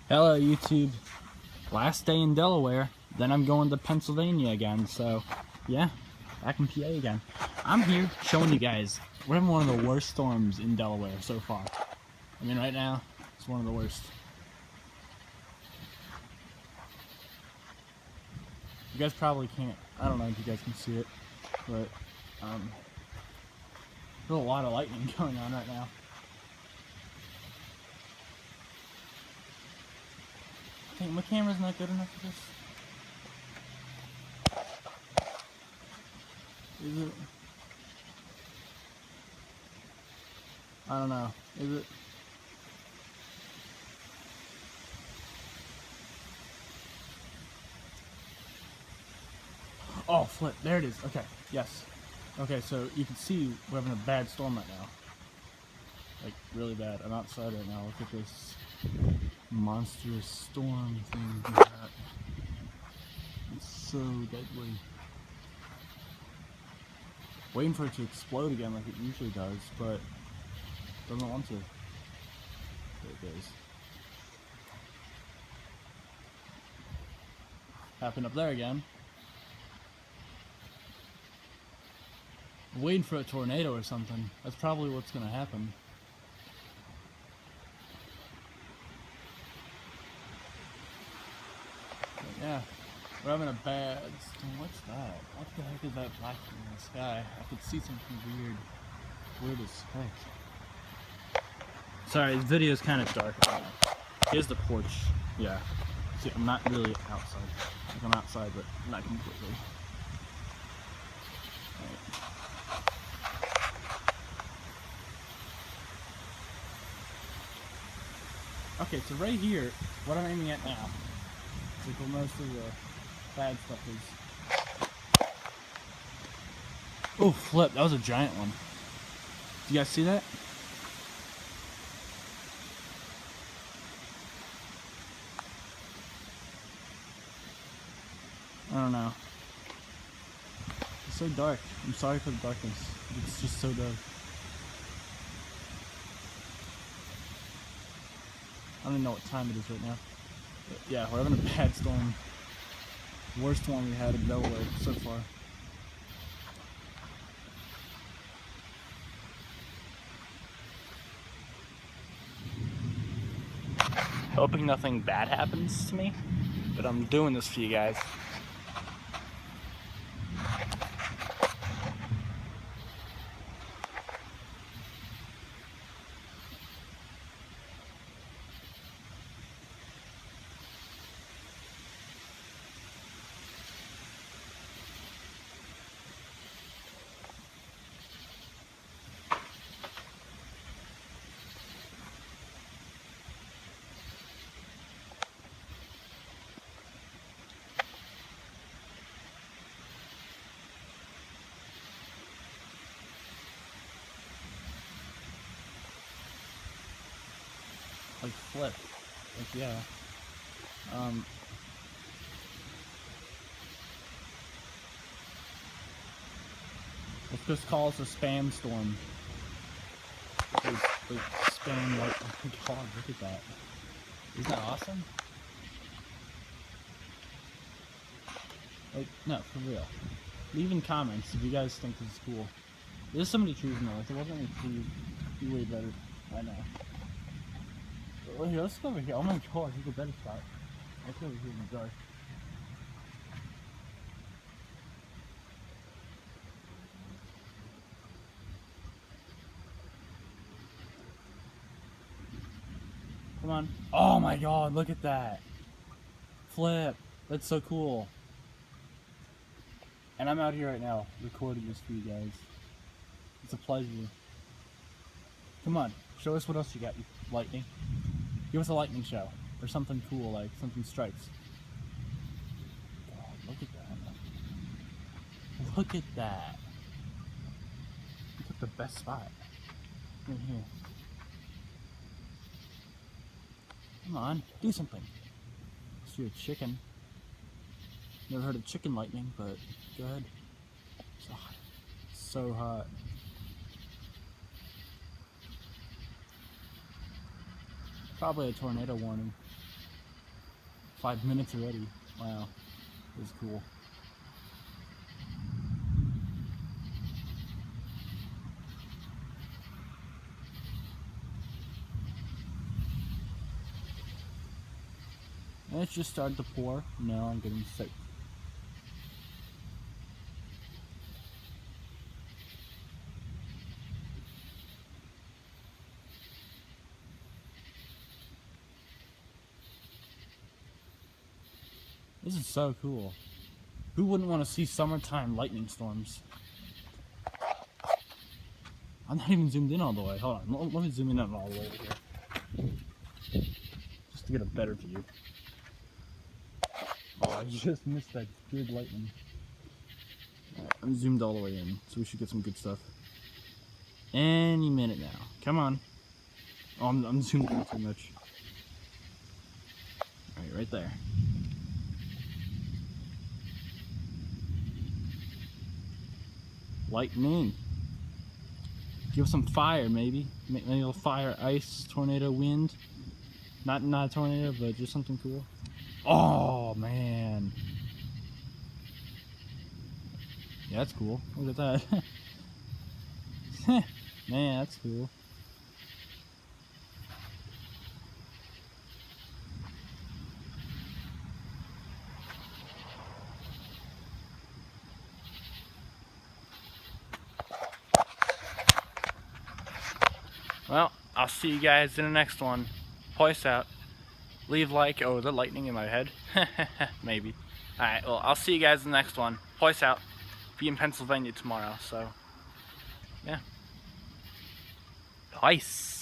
Hello YouTube. Last day in Delaware, then I'm going to Pennsylvania again, so yeah, back in PA again. I'm here showing you guys, we're having one of the worst storms in Delaware so far. I mean right now, it's one of the worst. You guys probably can't, I don't know if you guys can see it, but there's a lot of lightning going on right now. I think my camera's not good enough for this. Is it? I don't know. Is it? Oh, flip. There it is. Okay. Yes. Okay, so you can see we're having a bad storm right now. Like, really bad. I'm outside right now. Look at this monstrous storm thing. Look at that. It's so deadly. Waiting for it to explode again like it usually does, but doesn't want to. There it goes. Happened up there again. Waiting for a tornado or something. That's probably what's gonna happen. But yeah, we're having a bad storm. What's that? What the heck is that black thing in the sky? I could see something weird. Weird as heck. Sorry, this video is kind of dark right now. Here's the porch. Yeah. See, I'm not really outside. Like I'm outside, but not completely. Right. Okay, so right here, what I'm aiming at now, is like where most of the bad stuff is. Oh, flip, that was a giant one. Do you guys see that? I don't know. It's so dark. I'm sorry for the darkness. It's just so dark. I don't even know what time it is right now. But yeah, we're having a bad storm. Worst one we had in Delaware so far. Hoping nothing bad happens to me, but I'm doing this for you guys. Like flip. Like yeah. Let's just call this a spam storm. Like spam like oh my god, look at that. Isn't that awesome? Like, no, for real. Leave in comments if you guys think this is cool. There's so many trees in there. If there wasn't any trees, it'd be way better right now. Well, here, let's go over here. Oh my god, here's a better spot. Let's go over here in the dark. Come on. Oh my god, look at that. Flip. That's so cool. And I'm out here right now recording this for you guys. It's a pleasure. Come on, show us what else you got, you lightning. Give us a lightning show. Or something cool, like something strikes. God, look at that. Look at that. You took the best spot. Right here. Come on, do something. I see a chicken. Never heard of chicken lightning, but go ahead. So hot. So hot. Probably a tornado warning. 5 minutes already. Wow, this is cool. And it's just started to pour. Now I'm getting soaked. This is so cool. Who wouldn't want to see summertime lightning storms? I'm not even zoomed in all the way. Hold on, let me zoom in all the way over here. Just to get a better view. Oh, I just missed that good lightning. Right, I'm zoomed all the way in, so we should get some good stuff. Any minute now. Come on. Oh, I'm zoomed in too much. Alright, right there. Lightning. Give us some fire, maybe. Maybe a little fire, ice, tornado, wind. Not a tornado, but just something cool. Oh, man. Yeah, that's cool. Look at that. Man, that's cool. Well, I'll see you guys in the next one. Peace out. Leave like. Oh, is that lightning in my head? Maybe. Alright, well, I'll see you guys in the next one. Peace out. Be in Pennsylvania tomorrow, so yeah. Peace.